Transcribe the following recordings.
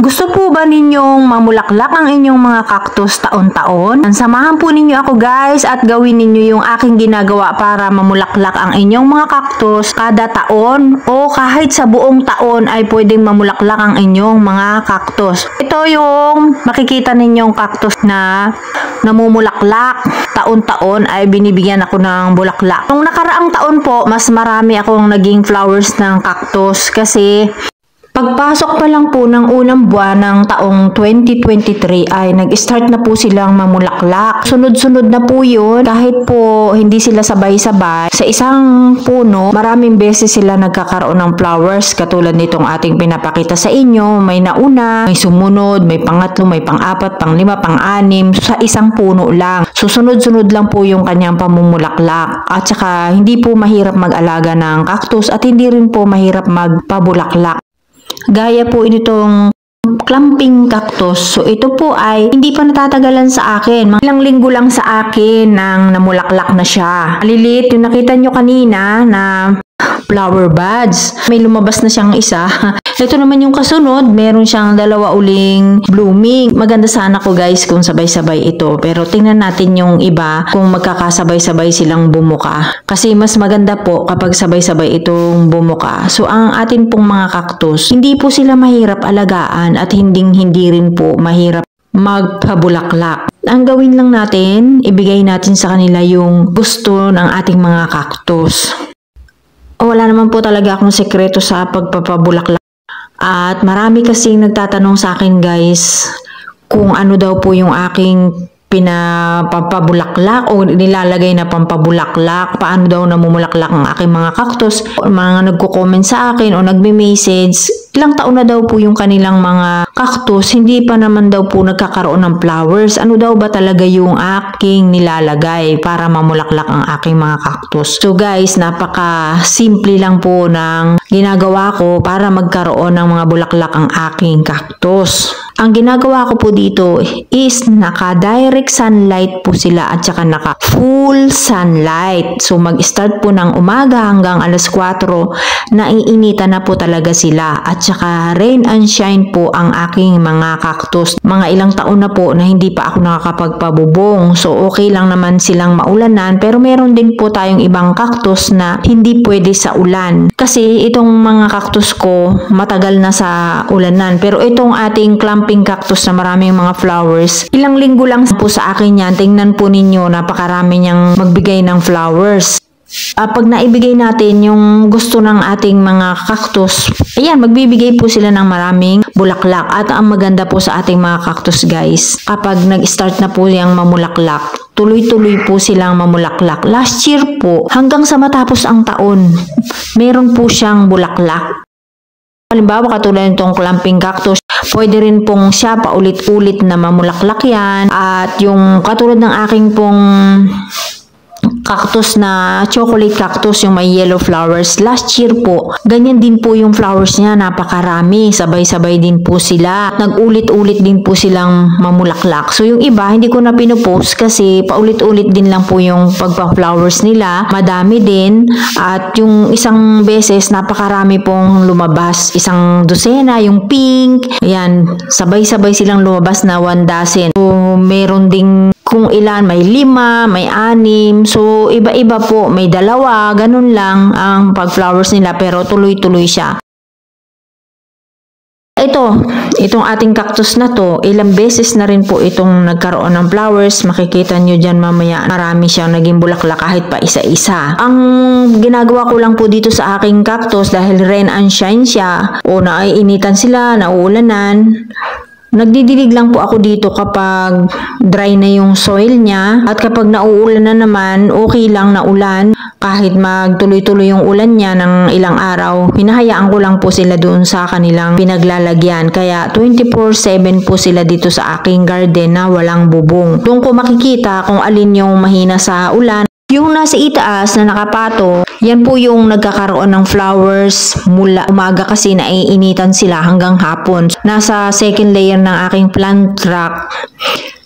Gusto po ba ninyong mamulaklak ang inyong mga cactus taon-taon? Samahan po ninyo ako guys at gawin ninyo yung aking ginagawa para mamulaklak ang inyong mga cactus kada taon o kahit sa buong taon ay pwedeng mamulaklak ang inyong mga cactus. Ito yung makikita ninyong cactus na namumulaklak. Taon-taon ay binibigyan ako ng bulaklak. Nung nakaraang taon po, mas marami akong naging flowers ng cactus kasi pagpasok pa lang po ng unang buwan ng taong 2023 ay nag-start na po silang mamulaklak. Sunod-sunod na po yun. Kahit po hindi sila sabay-sabay, sa isang puno, maraming beses sila nagkakaroon ng flowers katulad nitong ating pinapakita sa inyo. May nauna, may sumunod, may pangatlo, may pang-apat, pang-lima, pang-anim sa isang puno lang. Susunod-sunod lang po yung kanyang pamumulaklak. At saka hindi po mahirap mag-alaga ng cactus at hindi rin po mahirap magpabulaklak. Gaya po itong clumping cactus. So ito po ay hindi pa natatagalan sa akin. Mga ilang linggo lang sa akin nang namulaklak na siya. Maliliit yung nakita nyo kanina na flower buds. May lumabas na siyang isa. Ito naman yung kasunod, meron siyang dalawa uling blooming. Maganda sana ko guys kung sabay-sabay ito. Pero tingnan natin yung iba kung magkakasabay-sabay silang bumuka. Kasi mas maganda po kapag sabay-sabay itong bumuka. So ang atin pong mga cactus, hindi po sila mahirap alagaan at hindi rin po mahirap magpabulaklak. Ang gawin lang natin, ibigay natin sa kanila yung gusto ng ating mga cactus. Wala naman po talaga akong sekreto sa pagpapabulaklak. At marami kasing nagtatanong sa akin guys kung ano daw po yung aking pinapabulaklak o nilalagay na pampabulaklak, paano daw namumulaklak ang aking mga cactus. Mga nagko-comment sa akin o nagme-message, ilang taon na daw po yung kanilang mga cactus, hindi pa naman daw po nagkakaroon ng flowers. Ano daw ba talaga yung aking nilalagay para mamulaklak ang aking mga cactus? So guys, napaka-simple lang po ng ginagawa ko para magkaroon ng mga bulaklak ang aking cactus. Ang ginagawa ko po dito is naka-direct sunlight po sila at saka naka-full sunlight. So mag-start po ng umaga hanggang alas 4, naiinitan na po talaga sila. At saka rain and shine po ang aking mga cactus. Mga ilang taon na po na hindi pa ako nakakapagpabubong. So okay lang naman silang maulanan, pero meron din po tayong ibang cactus na hindi pwede sa ulan. Kasi itong mga cactus ko matagal na sa ulanan. Pero itong ating clumping cactus na maraming mga flowers, ilang linggo lang po sa akin yan. Tingnan po ninyo, napakarami niyang magbigay ng flowers. Pag naibigay natin yung gusto ng ating mga cactus, ayan, magbibigay po sila ng maraming bulaklak. At ang maganda po sa ating mga cactus guys, kapag nag-start na po yung mamulaklak, tuloy-tuloy po silang mamulaklak. Last year po, hanggang sa matapos ang taon, meron po siyang bulaklak. Halimbawa, katulad nitong clumping cactus, pwede rin pong siya paulit-ulit na mamulaklak yan. At yung katulad ng aking pong cactus na chocolate cactus, yung may yellow flowers, last year po, ganyan din po yung flowers niya, napakarami, sabay-sabay din po sila, nag-ulit-ulit din po silang mamulaklak. So yung iba, hindi ko na pinupost kasi paulit-ulit din lang po yung pagpa-flowers nila, madami din, at yung isang beses, napakarami pong lumabas, isang dosena, yung pink, ayan, sabay-sabay silang lumabas na 1 dozen. So meron ding kung ilan, may 5, may 6. So, iba-iba po. May 2, ganun lang ang pag-flowers nila pero tuloy-tuloy siya. Itong ating cactus na to, ilang beses na rin po itong nagkaroon ng flowers. Makikita nyo dyan mamaya, marami siyang naging bulaklak kahit pa isa-isa. Ang ginagawa ko lang po dito sa aking cactus dahil rain and shine siya o naiinitan sila, nauulanan, nagdidilig lang po ako dito kapag dry na yung soil niya at kapag nauulan na naman, okay lang na ulan. Kahit magtuloy-tuloy yung ulan niya ng ilang araw, hinahayaan ko lang po sila doon sa kanilang pinaglalagyan. Kaya 24/7 po sila dito sa aking garden na walang bubong. Doon ko makikita kung alin yung mahina sa ulan. Yung nasa itaas na nakapato, yan po yung nagkakaroon ng flowers mula umaga kasi naiinitan sila hanggang hapon. Nasa second layer ng aking plant rack,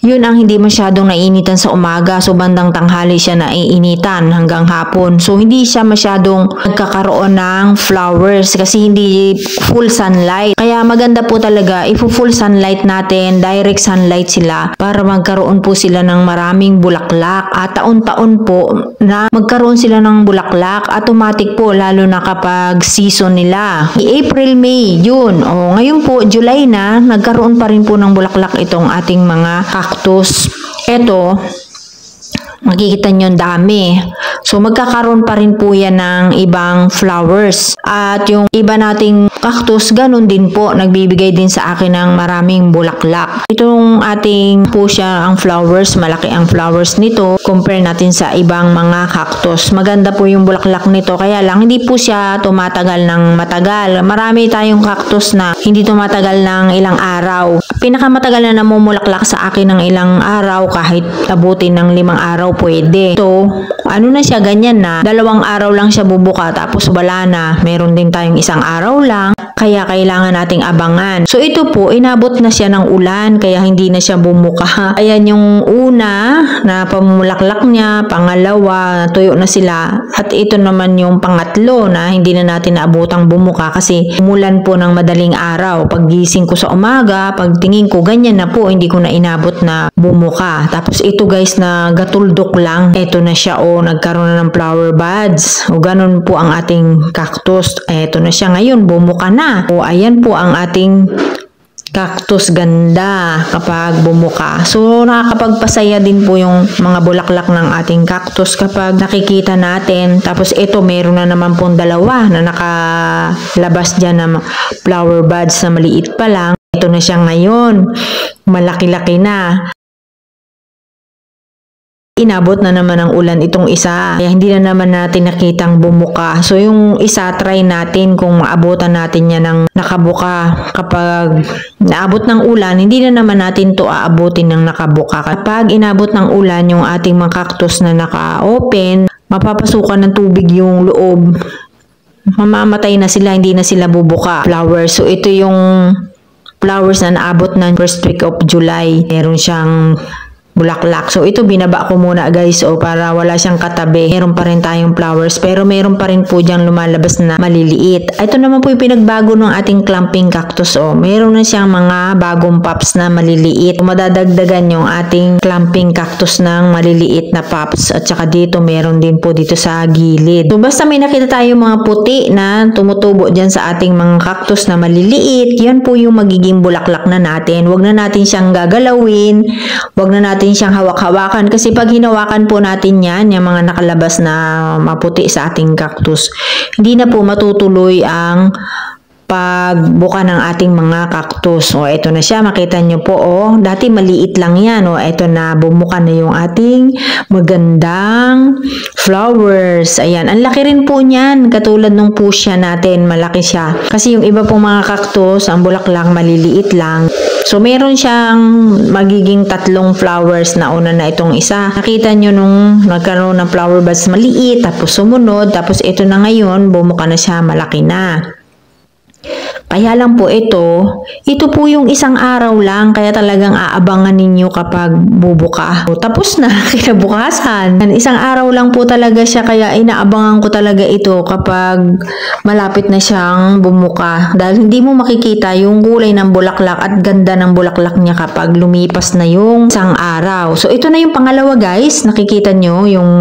Yun ang hindi masyadong naiinitan sa umaga. So bandang tanghali siya naiinitan hanggang hapon. So hindi siya masyadong nagkakaroon ng flowers kasi hindi full sunlight. Kaya maganda po talaga full sunlight natin, direct sunlight sila para magkaroon po sila ng maraming bulaklak. At taon-taon po na magkaroon sila ng bulaklak. Automatic po lalo na kapag season nila. April, May, June. Ngayon po July na, nagkaroon pa rin po ng bulaklak itong ating mga cactus. Ito, makikita nyo ang dami. So, magkakaroon pa rin po yan ng ibang flowers. At yung iba nating cactus, ganun din po. Nagbibigay din sa akin ng maraming bulaklak. Itong ating po siya ang flowers. Malaki ang flowers nito. Compare natin sa ibang mga cactus. Maganda po yung bulaklak nito. Kaya lang, hindi po siya tumatagal ng matagal. Marami tayong cactus na hindi tumatagal ng ilang araw. Pinakamatagal na namumulaklak sa akin ng ilang araw, kahit abutin ng 5 araw pwede. So, ano na siya, ganyan na. 2 araw lang siya bubuka tapos wala na. Meron din tayong 1 araw lang. Kaya kailangan nating abangan. So, ito po, inabot na siya ng ulan kaya hindi na siya bumuka. Ayan yung una na pamumulaklak niya. Pangalawa, tuyo na sila. At ito naman yung pangatlo na hindi na natin naabotang bumuka kasi umulan po ng madaling araw. Paggising ko sa umaga, pagtingin ko, ganyan na po. Hindi ko na inabot na bumuka. Tapos ito guys na gatuldok lang. Ito na siya nagkaroon na ng flower buds. Ganun po ang ating cactus. Ito na siya ngayon, bumuka na. Ayan po ang ating cactus, ganda kapag bumuka. So, nakakapagpasaya din po yung mga bulaklak ng ating cactus kapag nakikita natin. Tapos, ito, meron na naman pong 2 na nakalabas dyan na flower buds na maliit pa lang. Ito na siya ngayon. Malaki-laki na. Inabot na naman ng ulan itong isa. Kaya hindi na naman natin nakitang bumuka. So yung isa, try natin kung maabutan natin yan ng nakabuka. Kapag naabot ng ulan, hindi na naman natin to aabutin ng nakabuka. Kapag inabot ng ulan yung ating mga cactus na naka-open, mapapasukan ng tubig yung loob. Mamamatay na sila, hindi na sila bubuka. Flowers. So ito yung flowers na naabot ng first week of July. Meron siyang bulaklak. So, ito binaba ko muna guys para wala siyang katabi. Meron pa rin tayong flowers pero meron pa rin po diyang lumalabas na maliliit. Ito naman po yung pinagbago ng ating clamping cactus. Meron na siyang mga bagong pops na maliliit. Madadagdagan yung ating clamping cactus ng maliliit na pops. At saka dito meron din po dito sa gilid. So, basta may nakita tayong mga puti na tumutubo dyan sa ating mga cactus na maliliit, yan po yung magiging bulaklak na natin. Huwag na natin siyang gagalawin. Huwag na natin siyang hawak-hawakan kasi pag hinawakan po natin yan, yung mga nakalabas na maputi sa ating cactus, hindi na po matutuloy ang pagbuka ng ating mga cactus. Ito na siya, makita nyo po dati maliit lang yan. Ito na, bumuka na yung ating magandang flowers. Ayan, ang laki rin po niyan, katulad ng fuchsia natin, malaki siya. Kasi yung iba pong mga cactus, ang bulaklak maliliit lang. So, meron siyang magiging 3 flowers na una na itong isa. Nakita nyo nung nagkaroon ng flower buds maliit, tapos sumunod, tapos ito na ngayon, bumuka na siya, malaki na. Kaya lang po ito po yung 1 araw lang, kaya talagang aabangan ninyo kapag bubuka. Tapos na, kinabukasan. 1 araw lang po talaga siya, kaya inaabangan ko talaga ito kapag malapit na siyang bumuka. Dahil hindi mo makikita yung kulay ng bulaklak at ganda ng bulaklak niya kapag lumipas na yung 1 araw. So, ito na yung pangalawa guys. Nakikita nyo yung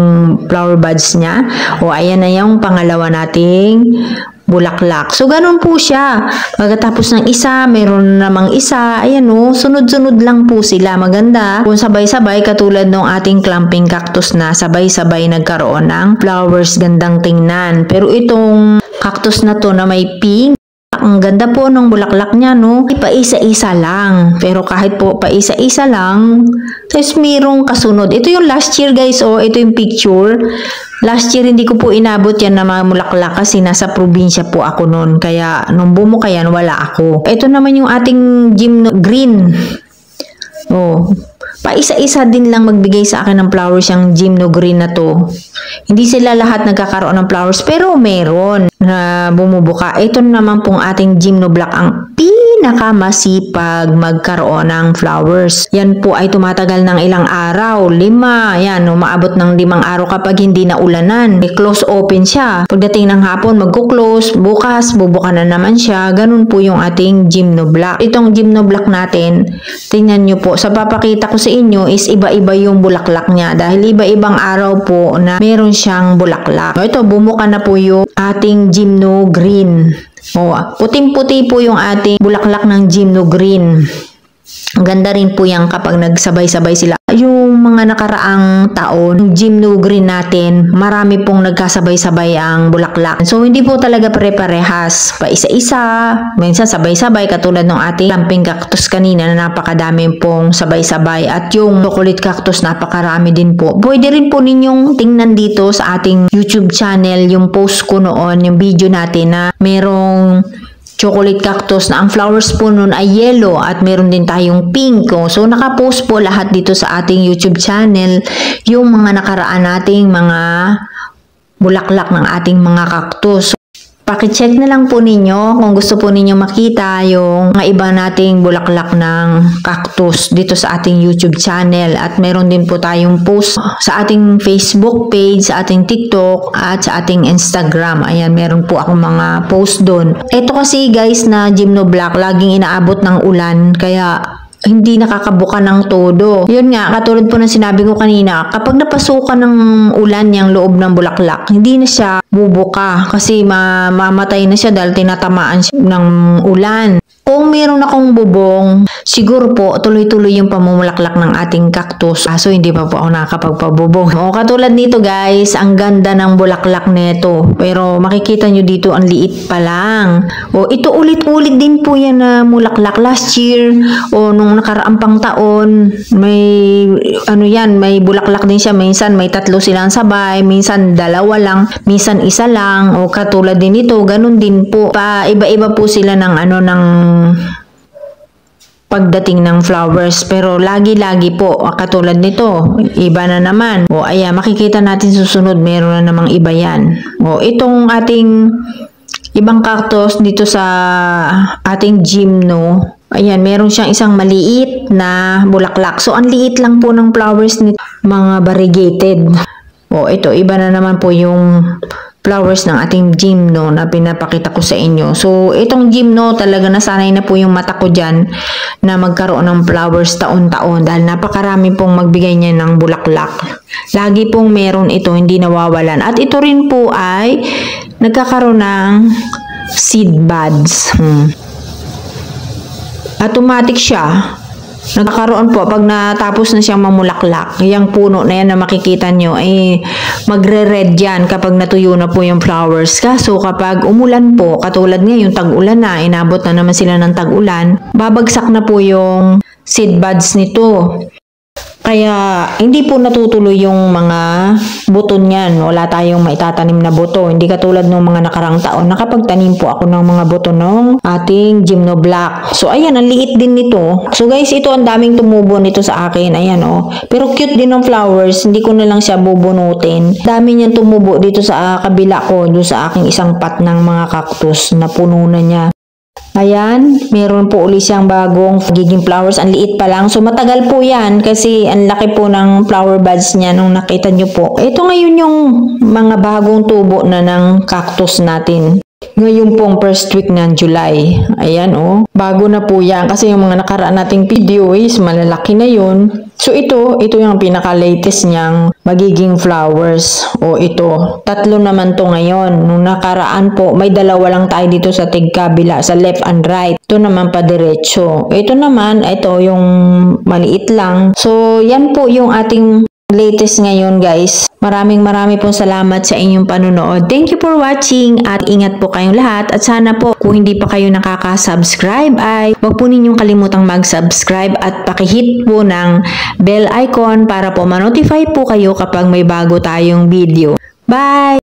flower buds niya. Ayan na yung pangalawa nating bulaklak. So, ganun po siya. Pagkatapos ng isa, meron namang isa. Ayan sunod-sunod lang po sila. Maganda. Kung sabay-sabay, katulad ng ating clamping cactus na sabay-sabay nagkaroon ng flowers, gandang tingnan. Pero itong cactus na to na may pink, ang ganda po ng bulaklak niya, paisa-isa lang. Pero kahit po paisa-isa lang, tapos mayroong kasunod. Ito yung last year guys, ito yung picture. Last year hindi ko po inabot yan na mga bulaklak kasi nasa probinsya po ako noon. Kaya nung bumuka yan, wala ako. Ito naman yung ating gymno green. Paisa-isa din lang magbigay sa akin ng flowers yung gymno green na to. Hindi sila lahat nagkakaroon ng flowers pero meron na bumubuka. Ito naman pong ating gymno black ang pink. pinakamasipag magkaroon ng flowers. Yan po ay tumatagal ng ilang araw, 5, yan, umaabot ng 5 araw kapag hindi na ulanan. Close open siya. Pagdating ng hapon, magkuklose, bukas, bubuka na naman siya. Ganun po yung ating gymnoblock. Itong gymnoblock natin, tingnan nyo po, sa papakita ko sa inyo is iba-iba yung bulaklak niya dahil iba-ibang araw po na meron siyang bulaklak. Ito, bumuka na po yung ating gymno green. Puting-puti po yung ating bulaklak ng gymno green. Ang ganda rin po yan kapag nagsabay-sabay sila. Yung mga nakaraang taon, gymno green natin, marami pong nagkasabay-sabay ang bulaklak. So, hindi po talaga pare-parehas. Pa isa-isa, minsan sabay-sabay, katulad ng ating lamping cactus kanina na napakadami pong sabay-sabay. At yung chocolate cactus, napakarami din po. Pwede rin po ninyong tingnan dito sa ating YouTube channel, yung post ko noon, yung video natin na merong chocolate cactus na ang flowers po nun ay yellow at meron din tayong pink. So, nakapost po lahat dito sa ating YouTube channel yung mga nakaraan nating mga bulaklak ng ating mga cactus. Paki-check na lang po ninyo kung gusto po ninyo makita yung mga iba nating bulaklak ng cactus dito sa ating YouTube channel. At meron din po tayong post sa ating Facebook page, sa ating TikTok, at sa ating Instagram. Ayan, meron po akong mga post doon. Ito kasi guys na gymnoblock, laging inaabot ng ulan, kaya hindi nakakabuka ng todo. Yun nga, katulad po ng sinabi ko kanina, kapag napasukan ng ulan yung loob ng bulaklak, hindi na siya bubuka kasi mamatay na siya dahil tinatamaan siya ng ulan. Kung meron akong bubong, siguro po tuloy-tuloy yung pamumulaklak ng ating cactus. So, hindi pa po ako nakakapagpabubong. Katulad nito guys, ang ganda ng bulaklak nito. Pero makikita nyo dito, ang liit pa lang. Ito ulit-ulit din po yan na mulaklak last year. Nung nakaraang pang taon, may may bulaklak din siya. Minsan may 3 silang sabay, minsan 2 lang, minsan 1 lang. Katulad din ito, ganun din po. Iba-iba po sila ng pagdating ng flowers, pero lagi-lagi po katulad nito, iba na naman. Ayan, makikita natin susunod, meron na namang iba yan. Itong ating ibang cactus dito sa ating gymno, ayan, meron siyang isang maliit na bulaklak. So, ang liit lang po ng flowers nito, mga variegated. Ito, iba na naman po yung flowers ng ating gymno na pinapakita ko sa inyo. So, itong gymno talaga nasanay na po yung mata ko dyan na magkaroon ng flowers taon-taon dahil napakarami pong magbigay niya ng bulaklak. Lagi pong meron ito, hindi nawawalan. At ito rin po ay nagkakaroon ng seed buds. Automatic siya. Nagkakaroon po, pag natapos na siyang mamulaklak, yung puno na yan na makikita nyo, ay magre-red yan kapag natuyo na po yung flowers. Kaso kapag umulan po, katulad ngayon, tag-ulan na, inabot na naman sila ng tag-ulan, babagsak na po yung seed buds nito. Kaya, hindi po natutuloy yung mga buton yan. Wala tayong maitatanim na buto. Hindi katulad ng mga nakarang taon. Nakapagtanim po ako ng mga buto ng ating gymnoblock. So, ayan, ang liit din nito. So, guys, ito ang daming tumubo nito sa akin. Ayan, Pero cute din ng flowers. Hindi ko na lang siya bubunutin. Dami niyan tumubo dito sa kabila ko. Doon sa aking isang pot ng mga cactus na puno na niya. Ayan, meron po uli siyang bagong giging flowers. Ang liit pa lang. So, matagal po yan kasi ang laki po ng flower buds niya nung nakita nyo po. Ito ngayon yung mga bagong tubo na ng cactus natin. Ngayon pong first week ng July. Ayan, bago na po yan. Kasi yung mga nakaraan nating video is malalaki na yun. So, ito yung pinaka-latest niyang magiging flowers. Ito. 3 naman to ngayon. Nung nakaraan po, may 2 lang tayo dito sa tigkabila, sa left and right. Ito naman pa diretso. Ito naman, ito yung maliit lang. So, yan po yung ating latest ngayon guys. Marami pong salamat sa inyong panunood. Thank you for watching at ingat po kayong lahat at sana po kung hindi pa kayo nakaka-subscribe ay huwag po ninyong kalimutang mag-subscribe at pakihit po ng bell icon para po ma-notify po kayo kapag may bago tayong video. Bye!